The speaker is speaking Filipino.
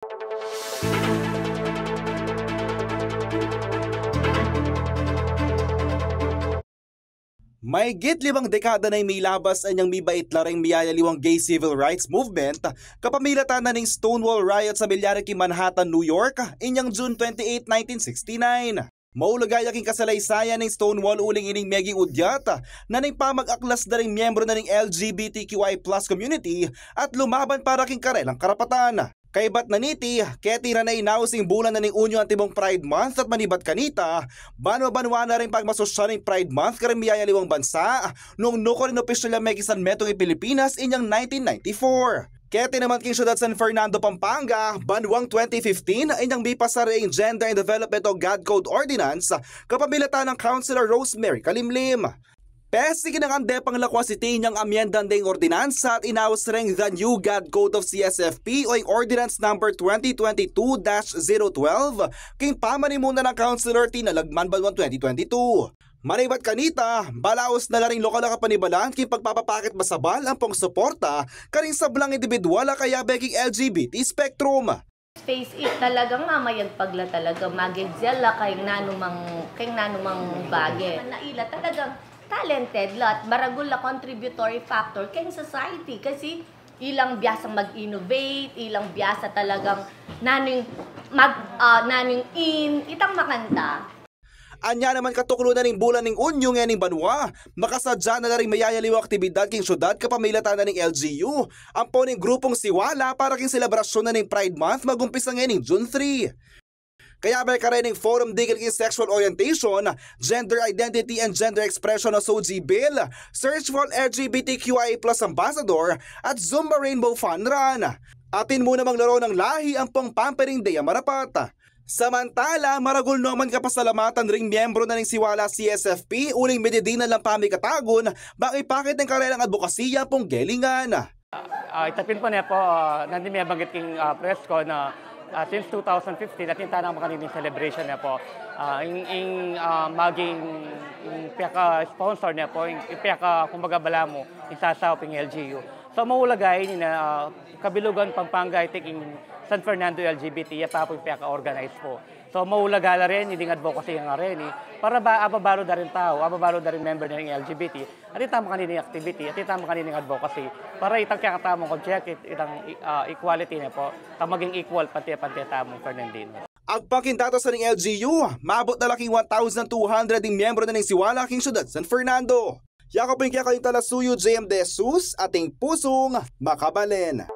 Mahigit 5 dekada na milabas anyang mibait laring miyayaliwang gay civil rights movement kapamilatan na ning Stonewall Riot sa Bilyariki, Manhattan, New York inyang June 28, 1969. Maulagay aking kasalaysayan ng Stonewall uling ining meging udyat na ning pamag-aklas na ring miyembro na ning LGBTQI+ community at lumaban para king karelang karapatan. Kaibat na niti, ketira na inausing bulan na ning unyo antibong Pride Month at manibat kanita, banwa-banwa na rin pagmasosyal ng Pride Month karing miyayaliwang bansa noong nuko rin opisyal na mekisan metong Pilipinas inyang 1994. Keti naman king syudad San Fernando, Pampanga, banwang 2015 inyang bipasara ang Gender and Development o God Code Ordinance kapamilatan ng Councilor Rosemary Kalimlim. Pesi kinakande pang lakwasiti niyang amyendan ding ordinansa at inawas ring the new God Code of CSFP o yung Ordinance number 2022-012 king pamanimunan ng Councilor Tinalagman Balwan 2022. Manibat kanita, balaos na laring lokal na kapanibalan king pagpapapakit masabal ang pong suporta karing sablang individual kaya beking LGBT spectrum. Face it talagang mamayag pagla talaga magigyala kay nanumang bagay. Naila talagang talented lot, maragul na contributory factor kay society kasi ilang biyasang mag-innovate, ilang biyasa talagang naning itang makanta. Anya naman katuklo na ning bulan ning unyo nga ning banwa, makasadya na ring mayayaliw aktibidad king syudad kapamilatan na ning LGU, ang po ning grupong Siwala para king selebrasyon na ning Pride Month magumpisa nga ning June 3. Kaya may karening forum digil king sexual orientation, gender identity and gender expression o SOGI bill, search for LGBTQIA+ ambassador at Zumba Rainbow Fun Run. Atin muna maglaro ng lahi ang pong pampering Dea Marapat. Samantala, maragul naman kapasalamatan ring miyembro na ng Siwala CSFP uling medidina lang pamikatagon bakipakit ng karelang advokasya pong gelingan. Itapin po niya po, nandun may banggit king press ko na since 2015, natin tanang makanining celebration niya po, maging piyaka-sponsor niya po, piyaka kumbaga bala mo, isasaw ping LGU. So maulagay ni na Kabilugan, Pampanga, taking San Fernando LGBT, ya pa po piyaka-organize po. So maulagala rin, hindi advocacy nga rin, para ba ababaro da rin tao, ababaro da rin member ng LGBT, at itama kanining activity, at itama kanining advocacy, para itang kakatamong object, itang equality na po, maging equal pati-pati tamong Fernandino. Agpakintato sa ng LGU, mabot na laking 1,200 ding miyembro na ng Siwala king syudad San Fernando. Yakapin kaya kayong talasuyo, JM De Jesus, ating pusong makabalen.